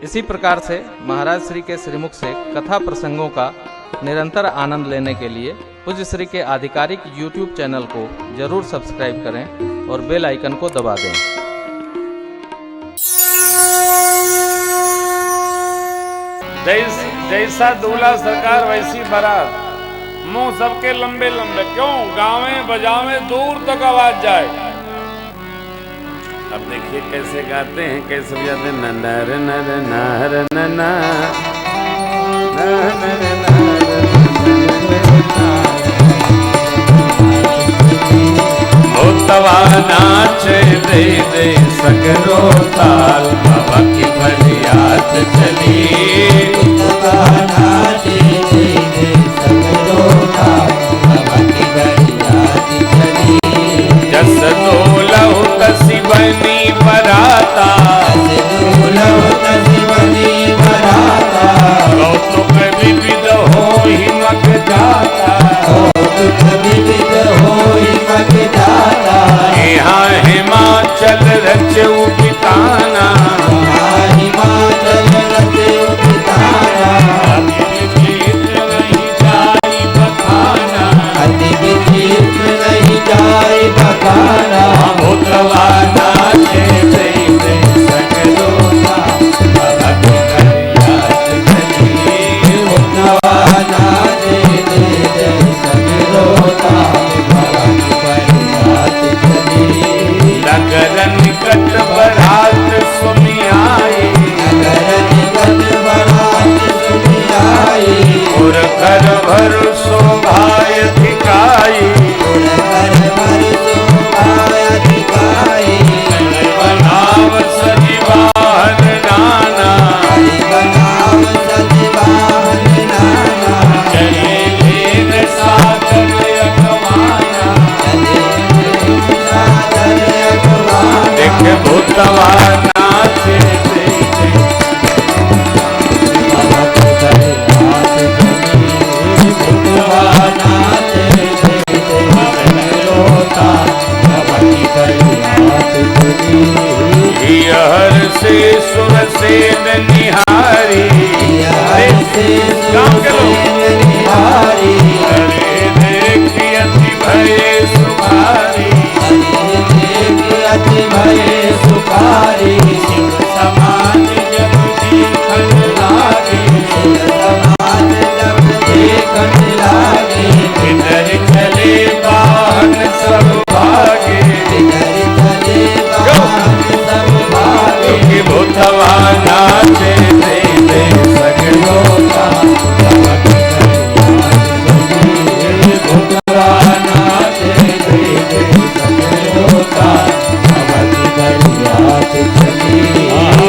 इसी प्रकार से महाराज श्री के श्रीमुख से कथा प्रसंगों का निरंतर आनंद लेने के लिए पूज्य श्री के आधिकारिक YouTube चैनल को जरूर सब्सक्राइब करें और बेल आइकन को दबा दें। जैसा दूल्हा सरकार वैसी बारात, मुंह सबके लंबे लंबे, क्यों गावे बजावे दूर तक आवाज जाए। अब देखिए कैसे गाते हैं, कैसे बजाते हैं। नर नर नर नना भूतवा नाच दे दे सगरो ताल, बाबा की फरियाद चली। भूतवा नाच दे दे सगरो ताल, बाबा की फरियाद चली। जस दोलहु तसी बनी बराता, कौतुक विविध होहि मग जाता, यहाँ हिमाचल रच उठिताना, भूतवा नाचे दे दे सगरो ताल, बाबा की फरियाद चली। भूतवा नाचे दे दे सगरो ताल, बाबा की फरियाद चली। नगर निकट बरात सुनी आई, नगर निकट बरात सुनी आई, और घर भर शोभाय दिखाई, और घर भर शोभाय दिखाई। बनाव सजीवाहन नाना, बनाव सजीवाहन नाना, चले लेन सागर अगवाना, चले लेन सागर अगवाना। देख भूतवा नाचे दे दे बाबा की फरियाद चली। भूतवा नाचे दे दे सगरो ताल, बाबा की फरियाद चली। हर से सुर से निहारी, हर से गाँव के लोग निहारी, अरे देखी अति भये सुखारी, अरे देखी अति भये सुखारी। शिव समाज जब देखन लागे, शिव समाज जब देखन लागे, इधर चले वाहन सब भागे, इधर चले वाहन सब भागे। भूतवा नाचे दे दे सगरो ताल, बाबा की फरियाद चली। भूतवा नाचे दे दे सगरो ताल, बाबा की फरियाद चली।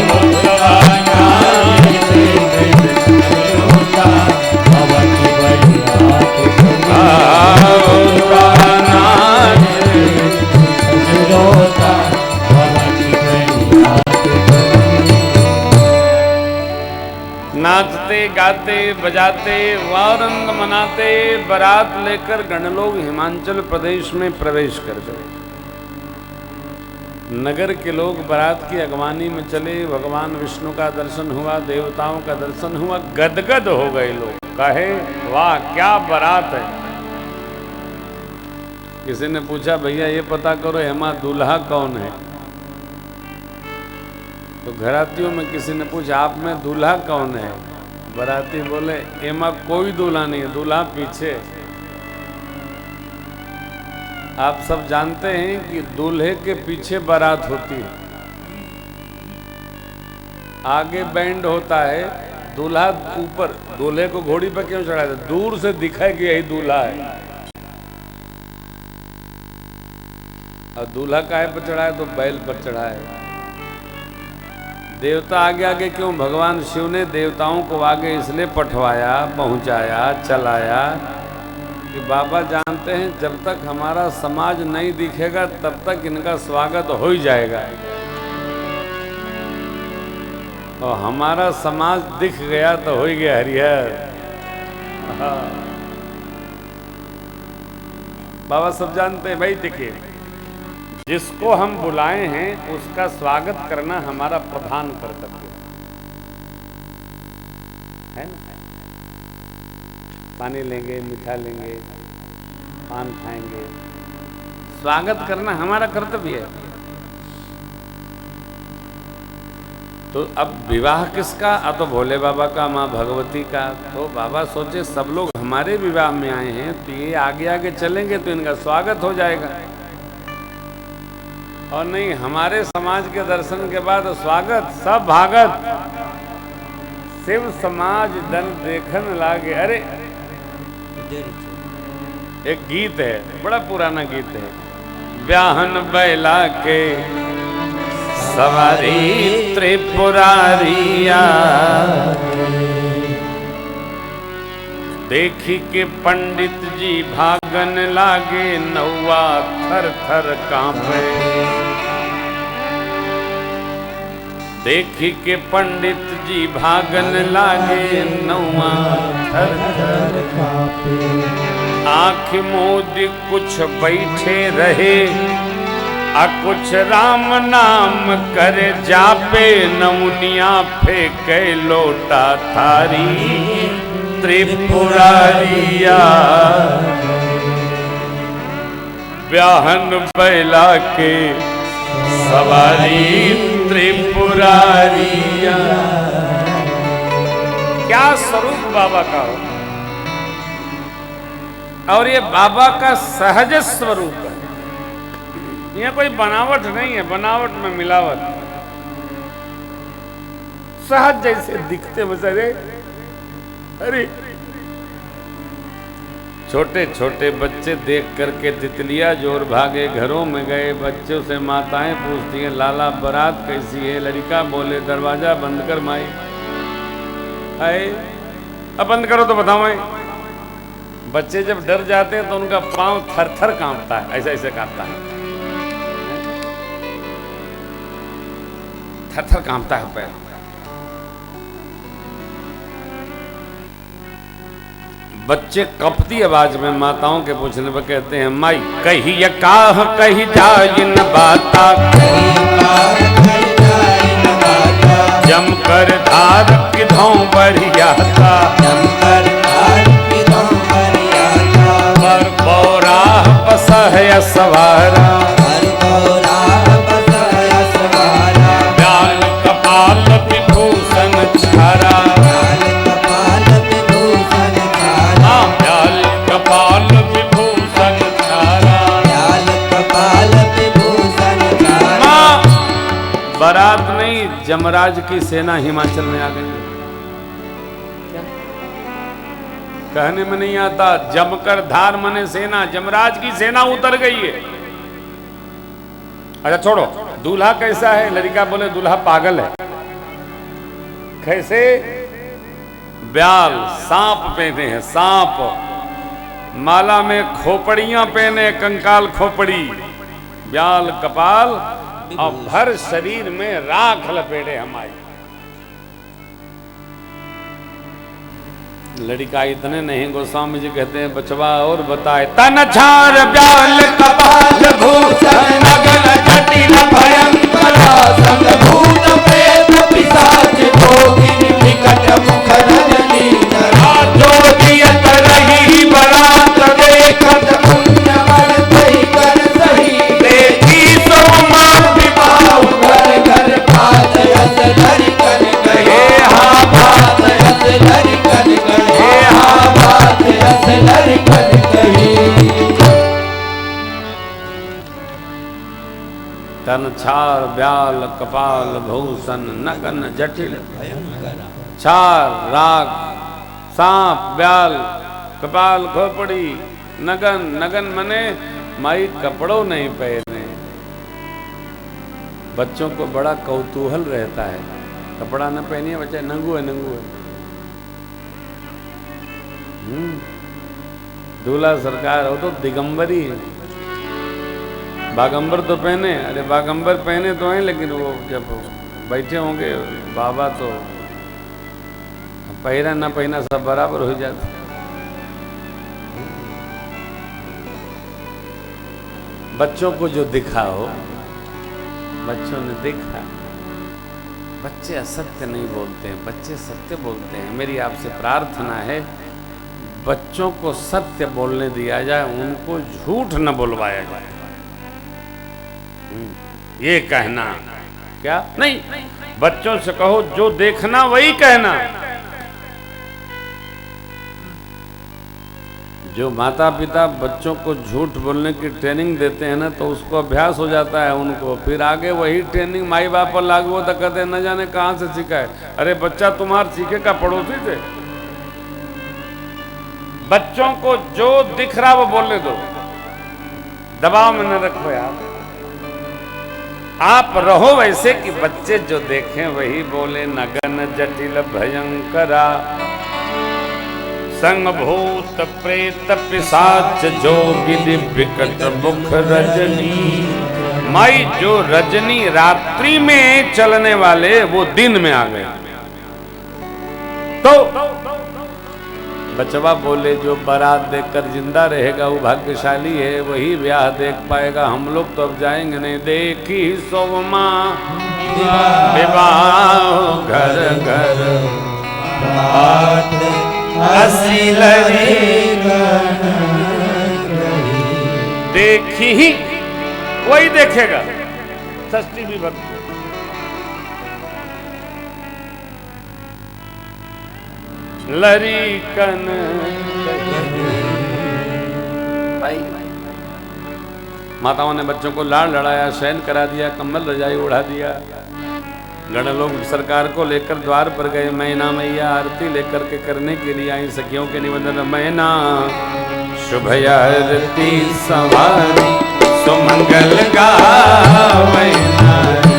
भूतवा नाचे दे दे सगरो ताल, बाबा की फरियाद चली। भूतवा नाचे सगरो ताल, बाबा की फरियाद। नाचते गाते बजाते वारंग मनाते बारात लेकर गणलोग हिमाचल प्रदेश में प्रवेश कर गए। नगर के लोग बारात की अगवानी में चले। भगवान विष्णु का दर्शन हुआ, देवताओं का दर्शन हुआ, गदगद हो गए लोग। कहे वाह क्या बारात है। किसी ने पूछा भैया ये पता करो हेमा दूल्हा कौन है। तो घरातियों में किसी ने पूछा आप में दूल्हा कौन है। बाराती बोले एमा कोई दूल्हा नहीं है, दूल्हा पीछे। आप सब जानते हैं कि दूल्हे के पीछे बारात होती है, आगे बैंड होता है, दूल्हा ऊपर। दूल्हे को घोड़ी पर क्यों चढ़ाया? दूर से दिखाए कि यही दूल्हा है। और दूल्हा काहे पर चढ़ाया? तो बैल पर चढ़ाया। देवता आगे आगे क्यों? भगवान शिव ने देवताओं को आगे इसलिए पठवाया, पहुंचाया, चलाया कि बाबा जानते हैं जब तक हमारा समाज नहीं दिखेगा तब तक इनका स्वागत हो ही जाएगा। और हमारा समाज दिख गया तो हो ही गया हरिहर। बाबा सब जानते हैं भाई। देखिए जिसको हम बुलाए हैं उसका स्वागत करना हमारा प्रधान कर्तव्य है। है ना। पानी लेंगे, मीठा लेंगे, पान खाएंगे, स्वागत करना हमारा कर्तव्य है। तो अब विवाह किसका? तो भोले बाबा का, माँ भगवती का। तो बाबा सोचे सब लोग हमारे विवाह में आए हैं, तो ये आगे आगे चलेंगे तो इनका स्वागत हो जाएगा, और नहीं हमारे समाज के दर्शन के बाद स्वागत सब भागत। शिव समाज दन देखन लागे। अरे एक गीत है, बड़ा पुराना गीत है। ब्याहन बैला के सवारी त्रिपुरारिया, देखी के पंडित जी भागन लागे, नौवा थर थर कांपे। देखी के पंडित जी भागन लागे, नौवा थर थर कांपे। आँख मोदी कुछ बैठे रहे, कुछ राम नाम कर जापे, नमुनिया फेंके लोटा थारी त्रिपुरारिया। ब्याहन बैला के सवारी त्रिपुरारिया। क्या स्वरूप बाबा का हो, और ये बाबा का सहज स्वरूप है। यह कोई बनावट नहीं है, बनावट में मिलावट। सहज जैसे दिखते बेचारे। अरे छोटे छोटे बच्चे देख करके तितलिया जोर भागे, घरों में गए। बच्चों से माताएं पूछती हैं, लाला बारात कैसी है? लड़का बोले, दरवाजा बंद कर माई। आए अब बंद करो तो बताओ। बच्चे जब डर जाते हैं तो उनका पांव थर थर कांपता है, ऐसे ऐसे कांपता है, थर थर कांपता है पैर। बच्चे कपती आवाज में माताओं के पूछने पर कहते हैं, माई कही काह कही जाय न बाता, जम कर धार किधों बढ़ियाता, पर बौरा पसह सवारा, ब्याल कपाल विभूषण छारा। बारात नहीं, जमराज की सेना हिमाचल में आ गई। क्या कहने में नहीं आता, जमकर धार मने सेना, जमराज की सेना उतर गई है। अच्छा छोड़ो, दूल्हा कैसा है? लड़का बोले दूल्हा पागल है। कैसे? ब्याल सांप पहने हैं, सांप। माला में खोपड़ियां पहने, कंकाल खोपड़ी, ब्याल कपाल, और भर शरीर में राख लपेटे हमारे। लड़का इतने नहीं, गोस्वामी जी कहते हैं बचवा और बताए। तन छार ब्याल कपाल भूषण, नगन जटिल भयंकर, संग भूत प्रेत पिशाच भोगिनी, निकट मुख रजनी जोगियत रही बरात, देखत पुण्य बल कर सही, देखी सो मान विवाह घर घर, बात यस धरि कर गए, हाँ बात यस धरि कर गए, हाँ बात यस धरि कर गए। तन छार ब्याल कपाल भूषण, नगन जटिल छार राग, सांप ब्याल कपाल खोपड़ी, नगन, नगन मने माई कपड़ों नहीं पहने। बच्चों को बड़ा कौतूहल रहता है, कपड़ा न पहनिए बच्चे, नंगू है नंगू है। दूल्हा सरकार हो तो दिगंबरी है, बागंबर तो पहने। अरे बागंबर पहने तो हैं, लेकिन वो जब बैठे होंगे बाबा तो पहना ना पहना सब बराबर हो जाता। बच्चों को जो दिखा हो, बच्चों ने देखा, बच्चे असत्य नहीं बोलते हैं, बच्चे सत्य बोलते हैं। मेरी आपसे प्रार्थना है बच्चों को सत्य बोलने दिया जाए, उनको झूठ न बुलवाया जाए। ये कहना क्या नहीं, बच्चों से कहो जो देखना वही कहना। जो माता पिता बच्चों को झूठ बोलने की ट्रेनिंग देते हैं ना, तो उसको अभ्यास हो जाता है उनको, फिर आगे वही ट्रेनिंग माई बाप पर लागू होता, कहते न जाने कहाँ से सीखा है। अरे बच्चा तुम्हारे सीखे का पड़ोसी थे। बच्चों को जो दिख रहा वो बोलने दो, दबाव में न रखो यार। आप रहो वैसे कि बच्चे जो देखें वही बोले। नगन जटिल भयंकरा संग भूत प्रेत पिशाच जोगिनी विकट मुख रजनी। माई जो रजनी रात्रि में चलने वाले वो दिन में आ गए। तो बचवा बोले जो बारात देखकर जिंदा रहेगा वो भाग्यशाली है, वही ब्याह देख पाएगा। हम लोग तो अब जाएंगे नहीं। देखी सोमा विवाह घर घर हसी देखी ही वही देखेगा। षष्ठी विभक्ति लरीकन भाई। माताओं ने बच्चों को लाड़ लड़ाया, शयन करा दिया, कम्बल रजाई उड़ा दिया। गण लोग सरकार को लेकर द्वार पर गए। मैना मैया आरती लेकर के करने के लिए आई। सखियों के निवेदन, मैना शुभ आरती सवारी सुमंगल गावै नारी।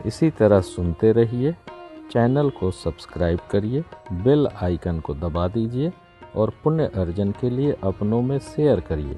इसी तरह सुनते रहिए। चैनल को सब्सक्राइब करिए, बेल आइकन को दबा दीजिए और पुण्य अर्जन के लिए अपनों में शेयर करिए।